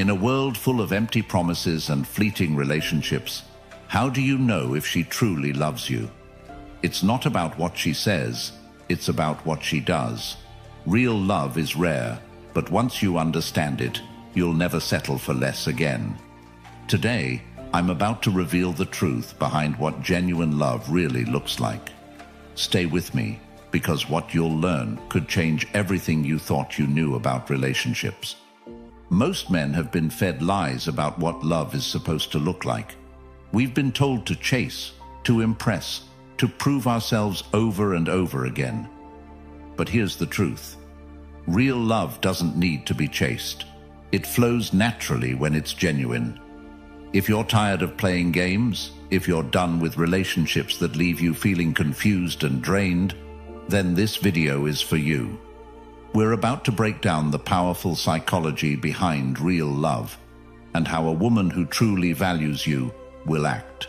In a world full of empty promises and fleeting relationships, how do you know if she truly loves you? It's not about what she says, it's about what she does. Real love is rare, but once you understand it, you'll never settle for less again. Today, I'm about to reveal the truth behind what genuine love really looks like. Stay with me, because what you'll learn could change everything you thought you knew about relationships. Most men have been fed lies about what love is supposed to look like. We've been told to chase, to impress, to prove ourselves over and over again. But here's the truth. Real love doesn't need to be chased. It flows naturally when it's genuine. If you're tired of playing games, if you're done with relationships that leave you feeling confused and drained, then this video is for you. We're about to break down the powerful psychology behind real love and how a woman who truly values you will act.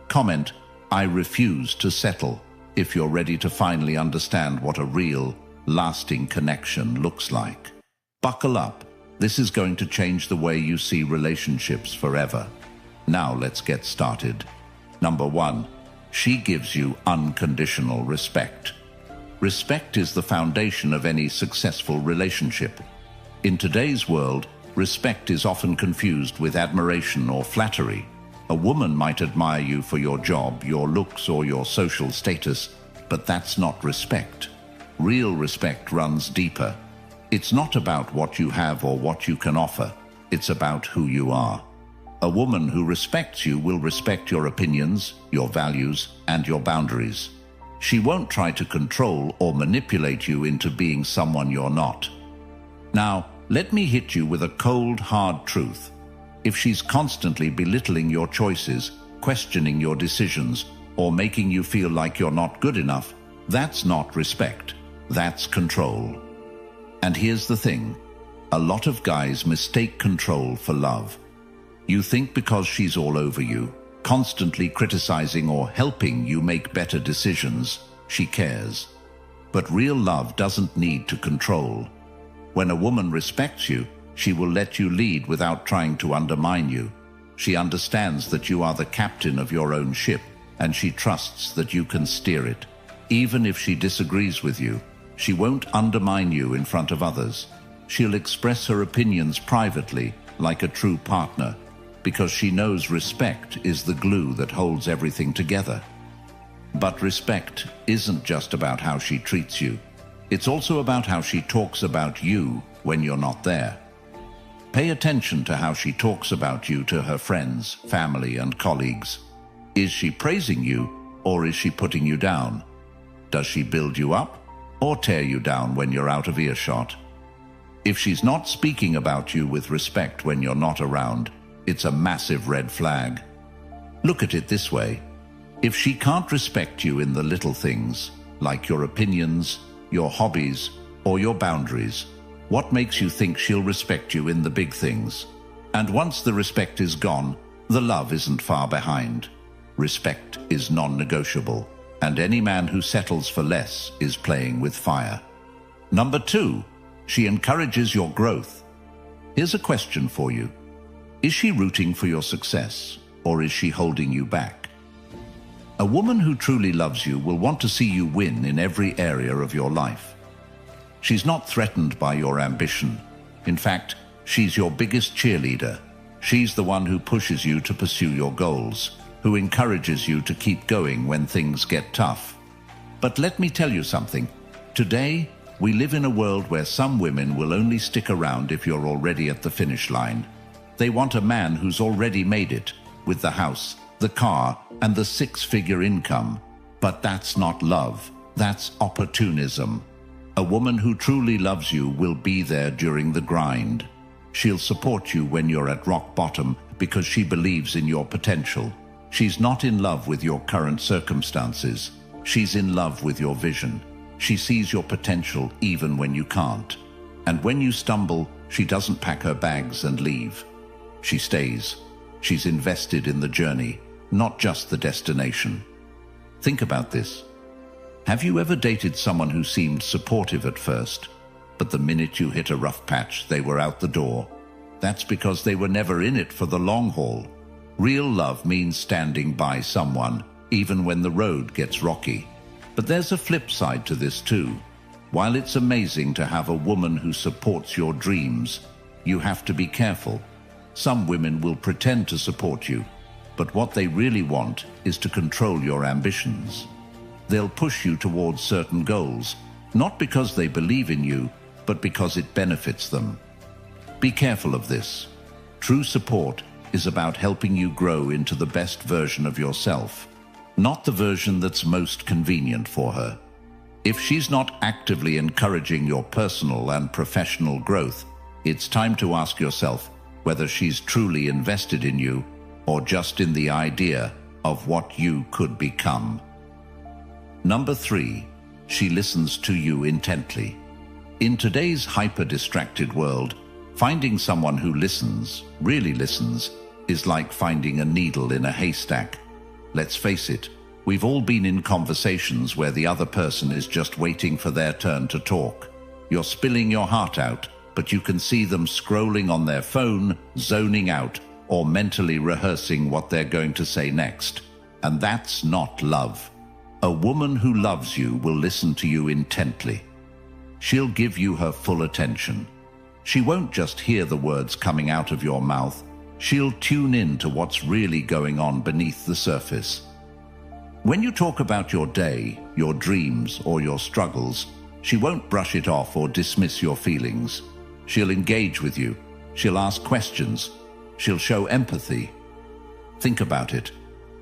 Comment, "I refuse to settle," if you're ready to finally understand what a real, lasting connection looks like. Buckle up. This is going to change the way you see relationships forever. Now let's get started. Number 1, she gives you unconditional respect. Respect is the foundation of any successful relationship. In today's world, respect is often confused with admiration or flattery. A woman might admire you for your job, your looks, or your social status, but that's not respect. Real respect runs deeper. It's not about what you have or what you can offer. It's about who you are. A woman who respects you will respect your opinions, your values, and your boundaries. She won't try to control or manipulate you into being someone you're not. Now, let me hit you with a cold, hard truth. If she's constantly belittling your choices, questioning your decisions, or making you feel like you're not good enough, that's not respect. That's control. And here's the thing. A lot of guys mistake control for love. You think because she's all over you, constantly criticizing or helping you make better decisions, she cares. But real love doesn't need to control. When a woman respects you, she will let you lead without trying to undermine you. She understands that you are the captain of your own ship, and she trusts that you can steer it. Even if she disagrees with you, she won't undermine you in front of others. She'll express her opinions privately, like a true partner, because she knows respect is the glue that holds everything together. But respect isn't just about how she treats you. It's also about how she talks about you when you're not there. Pay attention to how she talks about you to her friends, family, and colleagues. Is she praising you, or is she putting you down? Does she build you up, or tear you down when you're out of earshot? If she's not speaking about you with respect when you're not around, it's a massive red flag. Look at it this way. If she can't respect you in the little things, like your opinions, your hobbies, or your boundaries, what makes you think she'll respect you in the big things? And once the respect is gone, the love isn't far behind. Respect is non-negotiable, and any man who settles for less is playing with fire. Number 2, she encourages your growth. Here's a question for you. Is she rooting for your success, or is she holding you back? A woman who truly loves you will want to see you win in every area of your life. She's not threatened by your ambition. In fact, she's your biggest cheerleader. She's the one who pushes you to pursue your goals, who encourages you to keep going when things get tough. But let me tell you something. Today, we live in a world where some women will only stick around if you're already at the finish line. They want a man who's already made it, with the house, the car, and the 6-figure income. But that's not love. That's opportunism. A woman who truly loves you will be there during the grind. She'll support you when you're at rock bottom because she believes in your potential. She's not in love with your current circumstances. She's in love with your vision. She sees your potential even when you can't. And when you stumble, she doesn't pack her bags and leave. She stays. She's invested in the journey, not just the destination. Think about this. Have you ever dated someone who seemed supportive at first, but the minute you hit a rough patch, they were out the door? That's because they were never in it for the long haul. Real love means standing by someone, even when the road gets rocky. But there's a flip side to this too. While it's amazing to have a woman who supports your dreams, you have to be careful. Some women will pretend to support you, but what they really want is to control your ambitions. They'll push you towards certain goals, not because they believe in you, but because it benefits them. Be careful of this. True support is about helping you grow into the best version of yourself, not the version that's most convenient for her. If she's not actively encouraging your personal and professional growth, it's time to ask yourself whether she's truly invested in you or just in the idea of what you could become. Number 3, she listens to you intently. In today's hyper-distracted world, finding someone who listens, really listens, is like finding a needle in a haystack. Let's face it, we've all been in conversations where the other person is just waiting for their turn to talk. You're spilling your heart out, but you can see them scrolling on their phone, zoning out, or mentally rehearsing what they're going to say next. And that's not love. A woman who loves you will listen to you intently. She'll give you her full attention. She won't just hear the words coming out of your mouth. She'll tune in to what's really going on beneath the surface. When you talk about your day, your dreams, or your struggles, she won't brush it off or dismiss your feelings. She'll engage with you. She'll ask questions. She'll show empathy. Think about it.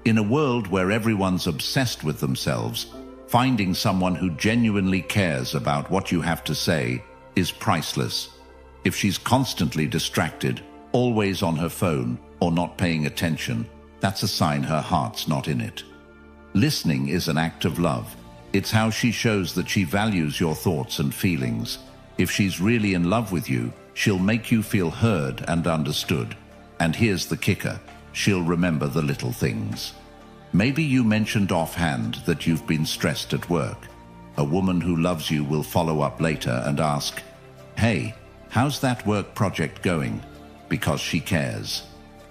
In a world where everyone's obsessed with themselves, finding someone who genuinely cares about what you have to say is priceless. If she's constantly distracted, always on her phone, or not paying attention, that's a sign her heart's not in it. Listening is an act of love. It's how she shows that she values your thoughts and feelings. If she's really in love with you, she'll make you feel heard and understood. And here's the kicker, she'll remember the little things. Maybe you mentioned offhand that you've been stressed at work. A woman who loves you will follow up later and ask, "Hey, how's that work project going?" Because she cares.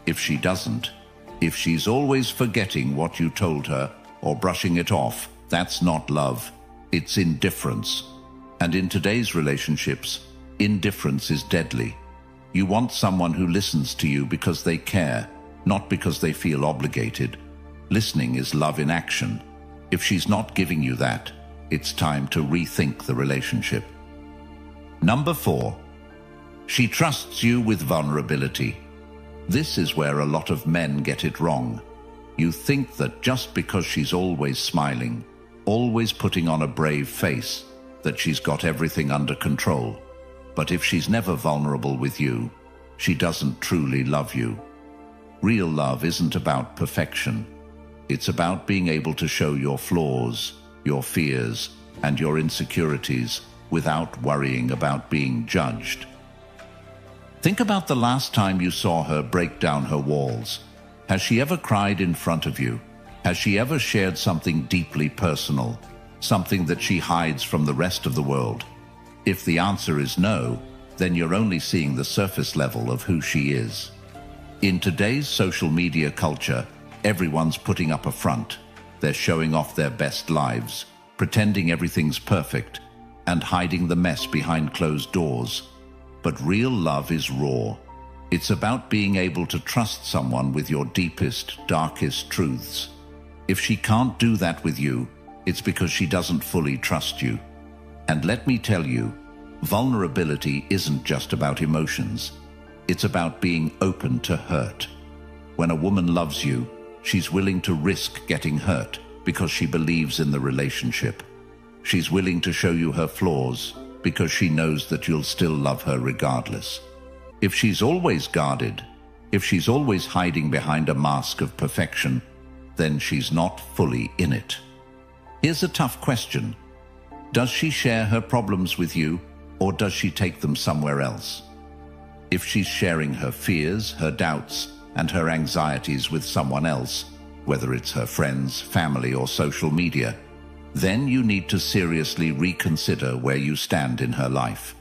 If she doesn't, if she's always forgetting what you told her or brushing it off, that's not love. It's indifference. And in today's relationships, indifference is deadly. You want someone who listens to you because they care, not because they feel obligated. Listening is love in action. If she's not giving you that, it's time to rethink the relationship. Number 4, she trusts you with vulnerability. This is where a lot of men get it wrong. You think that just because she's always smiling, always putting on a brave face, that she's got everything under control. But if she's never vulnerable with you, she doesn't truly love you. Real love isn't about perfection. It's about being able to show your flaws, your fears, and your insecurities without worrying about being judged. Think about the last time you saw her break down her walls. Has she ever cried in front of you? Has she ever shared something deeply personal, something that she hides from the rest of the world? If the answer is no, then you're only seeing the surface level of who she is. In today's social media culture, everyone's putting up a front. They're showing off their best lives, pretending everything's perfect, and hiding the mess behind closed doors. But real love is raw. It's about being able to trust someone with your deepest, darkest truths. If she can't do that with you, it's because she doesn't fully trust you. And let me tell you, vulnerability isn't just about emotions. It's about being open to hurt. When a woman loves you, she's willing to risk getting hurt because she believes in the relationship. She's willing to show you her flaws because she knows that you'll still love her regardless. If she's always guarded, if she's always hiding behind a mask of perfection, then she's not fully in it. Here's a tough question. Does she share her problems with you, or does she take them somewhere else? If she's sharing her fears, her doubts, and her anxieties with someone else, whether it's her friends, family, or social media, then you need to seriously reconsider where you stand in her life.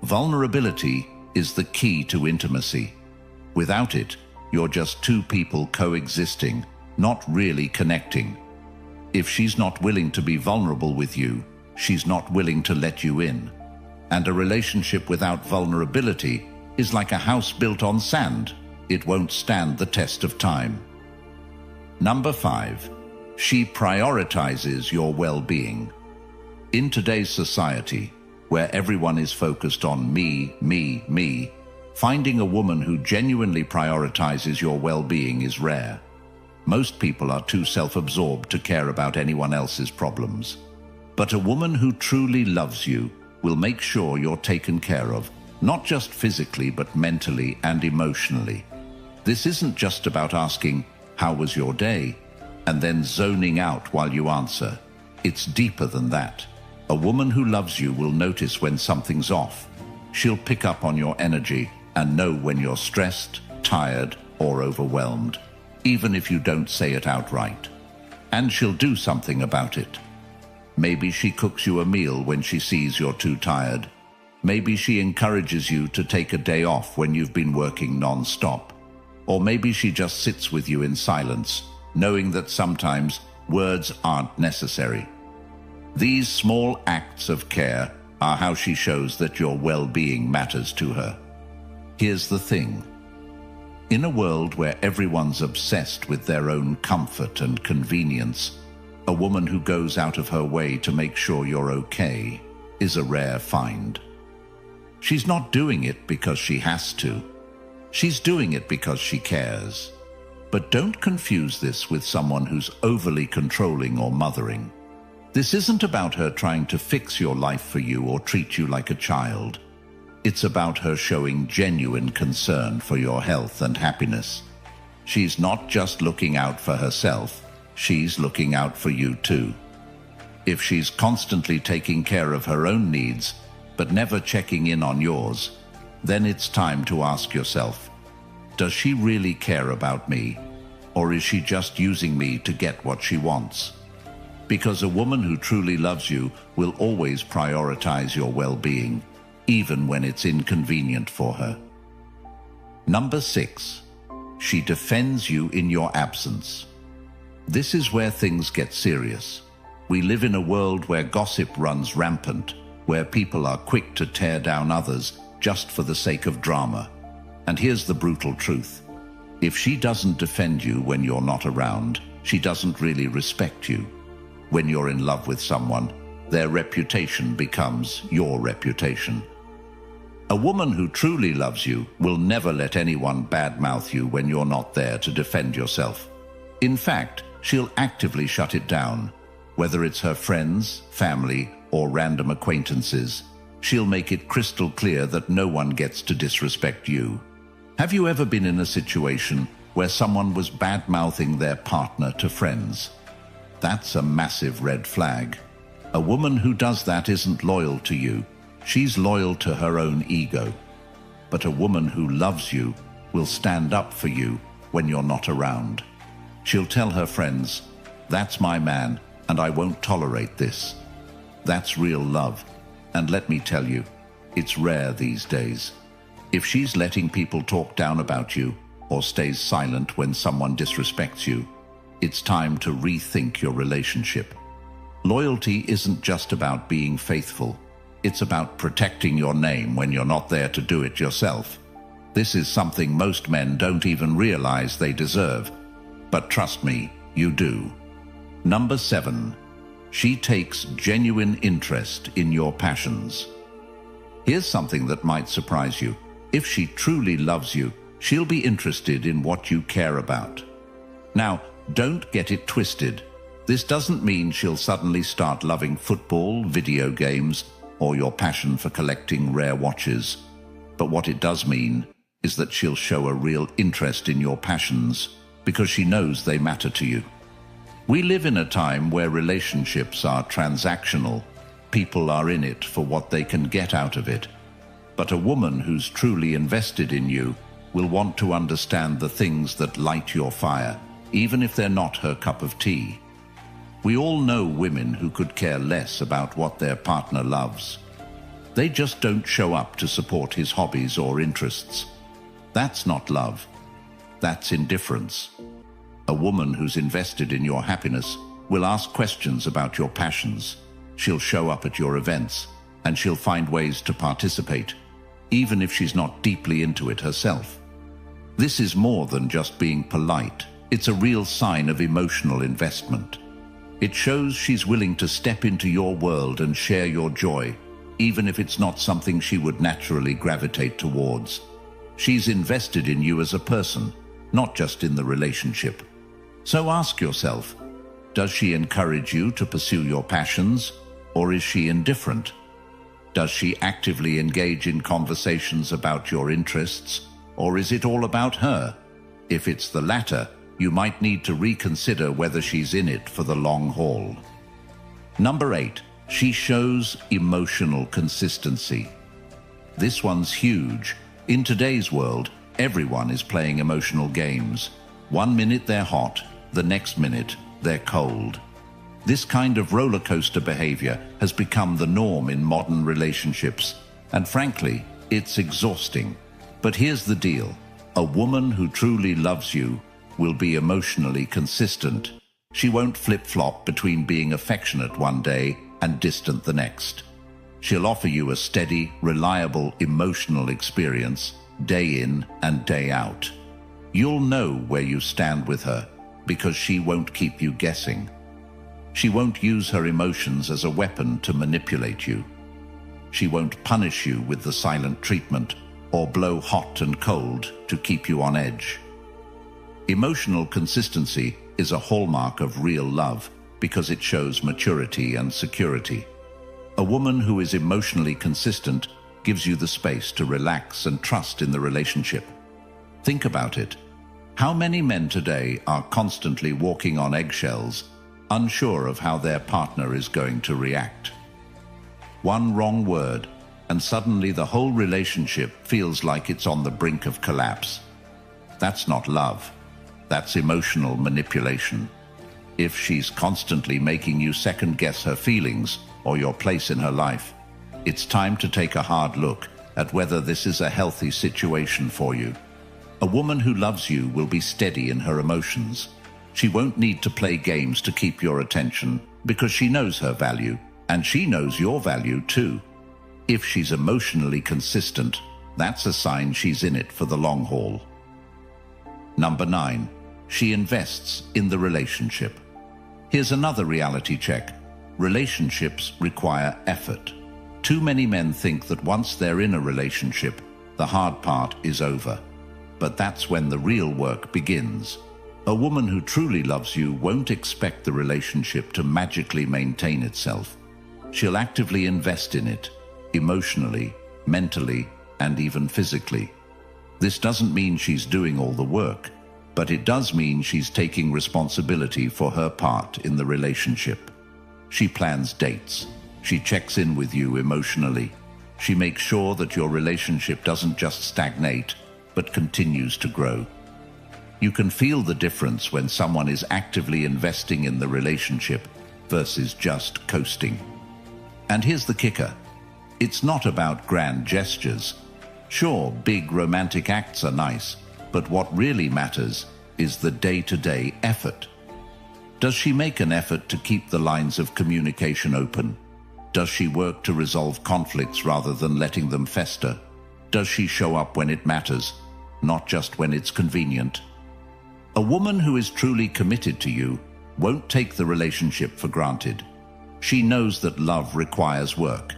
Vulnerability is the key to intimacy. Without it, you're just two people coexisting, not really connecting. If she's not willing to be vulnerable with you, she's not willing to let you in. And a relationship without vulnerability is like a house built on sand. It won't stand the test of time. Number 5. She prioritizes your well-being. In today's society, where everyone is focused on me, finding a woman who genuinely prioritizes your well-being is rare. Most people are too self-absorbed to care about anyone else's problems. But a woman who truly loves you will make sure you're taken care of, not just physically but mentally and emotionally. This isn't just about asking, "How was your day?" and then zoning out while you answer. It's deeper than that. A woman who loves you will notice when something's off. She'll pick up on your energy and know when you're stressed, tired, or overwhelmed, even if you don't say it outright. And she'll do something about it. Maybe she cooks you a meal when she sees you're too tired. Maybe she encourages you to take a day off when you've been working non-stop. Or maybe she just sits with you in silence, knowing that sometimes words aren't necessary. These small acts of care are how she shows that your well-being matters to her. Here's the thing. In a world where everyone's obsessed with their own comfort and convenience, a woman who goes out of her way to make sure you're okay is a rare find. She's not doing it because she has to. She's doing it because she cares. But don't confuse this with someone who's overly controlling or mothering. This isn't about her trying to fix your life for you or treat you like a child. It's about her showing genuine concern for your health and happiness. She's not just looking out for herself, she's looking out for you too. If she's constantly taking care of her own needs, but never checking in on yours, then it's time to ask yourself, does she really care about me? Or is she just using me to get what she wants? Because a woman who truly loves you will always prioritize your well-being, even when it's inconvenient for her. Number 6. She defends you in your absence. This is where things get serious. We live in a world where gossip runs rampant, where people are quick to tear down others just for the sake of drama. And here's the brutal truth. If she doesn't defend you when you're not around, she doesn't really respect you. When you're in love with someone, their reputation becomes your reputation. A woman who truly loves you will never let anyone badmouth you when you're not there to defend yourself. In fact, she'll actively shut it down. Whether it's her friends, family, or random acquaintances, she'll make it crystal clear that no one gets to disrespect you. Have you ever been in a situation where someone was bad-mouthing their partner to friends? That's a massive red flag. A woman who does that isn't loyal to you. She's loyal to her own ego. But a woman who loves you will stand up for you when you're not around. She'll tell her friends, "That's my man, and I won't tolerate this." That's real love. And let me tell you, it's rare these days. If she's letting people talk down about you or stays silent when someone disrespects you, it's time to rethink your relationship. Loyalty isn't just about being faithful. It's about protecting your name when you're not there to do it yourself. This is something most men don't even realize they deserve. But trust me, you do. Number 7. She takes genuine interest in your passions. Here's something that might surprise you. If she truly loves you, she'll be interested in what you care about. Now, don't get it twisted. This doesn't mean she'll suddenly start loving football, video games, or your passion for collecting rare watches. But what it does mean is that she'll show a real interest in your passions because she knows they matter to you. We live in a time where relationships are transactional. People are in it for what they can get out of it. But a woman who's truly invested in you will want to understand the things that light your fire, even if they're not her cup of tea. We all know women who could care less about what their partner loves. They just don't show up to support his hobbies or interests. That's not love. That's indifference. A woman who's invested in your happiness will ask questions about your passions. She'll show up at your events, and she'll find ways to participate, even if she's not deeply into it herself. This is more than just being polite. It's a real sign of emotional investment. It shows she's willing to step into your world and share your joy, even if it's not something she would naturally gravitate towards. She's invested in you as a person, not just in the relationship. So ask yourself, does she encourage you to pursue your passions, or is she indifferent? Does she actively engage in conversations about your interests, or is it all about her? If it's the latter, you might need to reconsider whether she's in it for the long haul. Number 8, she shows emotional consistency. This one's huge. In today's world, everyone is playing emotional games. 1 minute they're hot, the next minute they're cold. This kind of roller coaster behavior has become the norm in modern relationships, and frankly, it's exhausting. But here's the deal. A woman who truly loves you will be emotionally consistent. She won't flip-flop between being affectionate one day and distant the next. She'll offer you a steady, reliable, emotional experience, day in and day out. You'll know where you stand with her, because she won't keep you guessing. She won't use her emotions as a weapon to manipulate you. She won't punish you with the silent treatment or blow hot and cold to keep you on edge. Emotional consistency is a hallmark of real love because it shows maturity and security. A woman who is emotionally consistent gives you the space to relax and trust in the relationship. Think about it. How many men today are constantly walking on eggshells, unsure of how their partner is going to react? One wrong word, and suddenly the whole relationship feels like it's on the brink of collapse. That's not love. That's emotional manipulation. If she's constantly making you second-guess her feelings or your place in her life, it's time to take a hard look at whether this is a healthy situation for you. A woman who loves you will be steady in her emotions. She won't need to play games to keep your attention because she knows her value, and she knows your value too. If she's emotionally consistent, that's a sign she's in it for the long haul. Number 9, she invests in the relationship. Here's another reality check. Relationships require effort. Too many men think that once they're in a relationship, the hard part is over. But that's when the real work begins. A woman who truly loves you won't expect the relationship to magically maintain itself. She'll actively invest in it, emotionally, mentally, and even physically. This doesn't mean she's doing all the work, but it does mean she's taking responsibility for her part in the relationship. She plans dates. She checks in with you emotionally. She makes sure that your relationship doesn't just stagnate, but continues to grow. You can feel the difference when someone is actively investing in the relationship versus just coasting. And here's the kicker. It's not about grand gestures. Sure, big romantic acts are nice, but what really matters is the day-to-day effort. Does she make an effort to keep the lines of communication open? Does she work to resolve conflicts rather than letting them fester? Does she show up when it matters, not just when it's convenient? A woman who is truly committed to you won't take the relationship for granted. She knows that love requires work,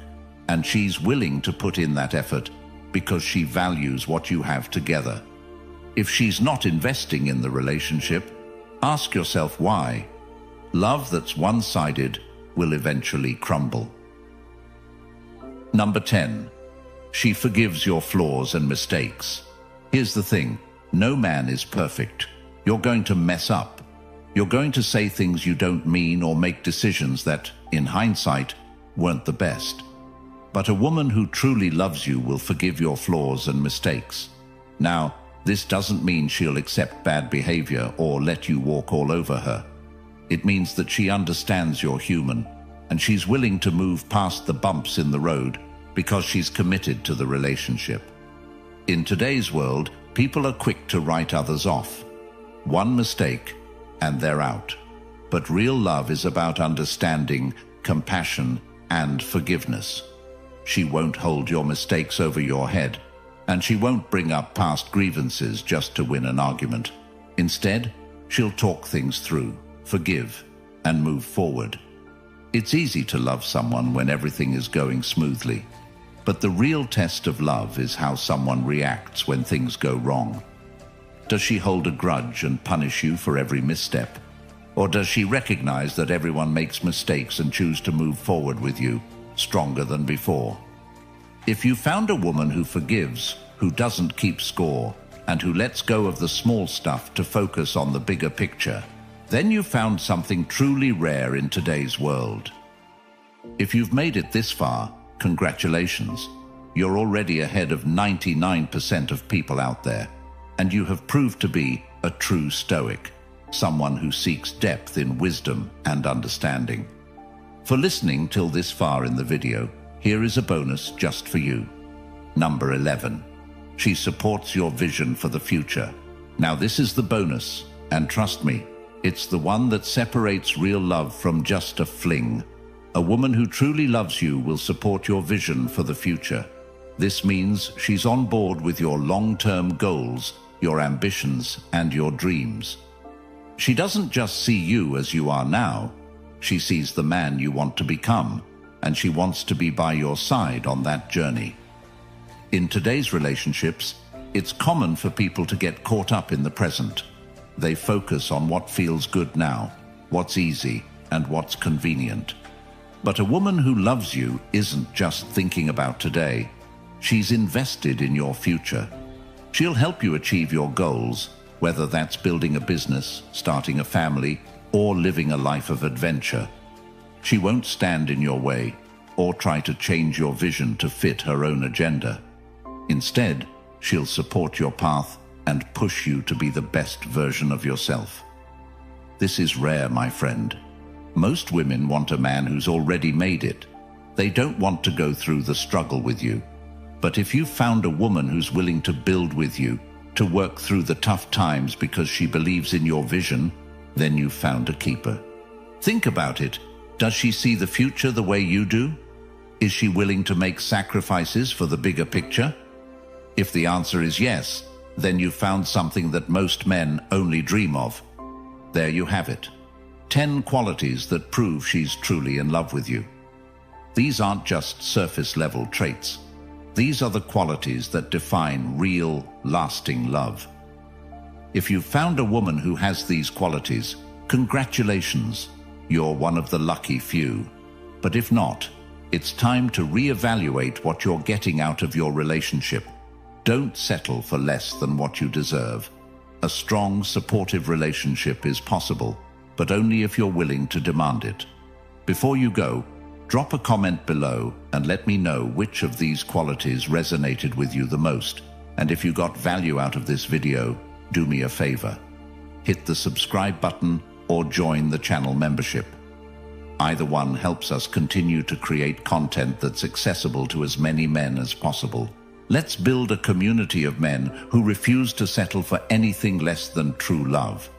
and she's willing to put in that effort because she values what you have together. If she's not investing in the relationship, ask yourself why. Love that's one-sided will eventually crumble. Number 10. She forgives your flaws and mistakes. Here's the thing. No man is perfect. You're going to mess up. You're going to say things you don't mean or make decisions that, in hindsight, weren't the best. But a woman who truly loves you will forgive your flaws and mistakes. Now, this doesn't mean she'll accept bad behavior or let you walk all over her. It means that she understands you're human, and she's willing to move past the bumps in the road because she's committed to the relationship. In today's world, people are quick to write others off. One mistake, and they're out. But real love is about understanding, compassion, and forgiveness. She won't hold your mistakes over your head, and she won't bring up past grievances just to win an argument. Instead, she'll talk things through, forgive, and move forward. It's easy to love someone when everything is going smoothly. But the real test of love is how someone reacts when things go wrong. Does she hold a grudge and punish you for every misstep? Or does she recognize that everyone makes mistakes and choose to move forward with you, stronger than before? If you found a woman who forgives, who doesn't keep score, and who lets go of the small stuff to focus on the bigger picture, then you found something truly rare in today's world. If you've made it this far, congratulations. You're already ahead of 99% of people out there, and you have proved to be a true Stoic, someone who seeks depth in wisdom and understanding. For listening till this far in the video, here is a bonus just for you. Number 11. She supports your vision for the future. Now this is the bonus, and trust me, it's the one that separates real love from just a fling. A woman who truly loves you will support your vision for the future. This means she's on board with your long-term goals, your ambitions, and your dreams. She doesn't just see you as you are now. She sees the man you want to become, and she wants to be by your side on that journey. In today's relationships, it's common for people to get caught up in the present. They focus on what feels good now, what's easy, and what's convenient. But a woman who loves you isn't just thinking about today. She's invested in your future. She'll help you achieve your goals, whether that's building a business, starting a family, or living a life of adventure. She won't stand in your way or try to change your vision to fit her own agenda. Instead, she'll support your path and push you to be the best version of yourself. This is rare, my friend. Most women want a man who's already made it. They don't want to go through the struggle with you. But if you've found a woman who's willing to build with you, to work through the tough times because she believes in your vision, then you've found a keeper. Think about it. Does she see the future the way you do? Is she willing to make sacrifices for the bigger picture? If the answer is yes, then you've found something that most men only dream of. There you have it. 10 qualities that prove she's truly in love with you. These aren't just surface-level traits. These are the qualities that define real, lasting love. If you've found a woman who has these qualities, congratulations, you're one of the lucky few. But if not, it's time to reevaluate what you're getting out of your relationship. Don't settle for less than what you deserve. A strong, supportive relationship is possible, but only if you're willing to demand it. Before you go, drop a comment below and let me know which of these qualities resonated with you the most. And if you got value out of this video, do me a favor. Hit the subscribe button or join the channel membership. Either one helps us continue to create content that's accessible to as many men as possible. Let's build a community of men who refuse to settle for anything less than true love.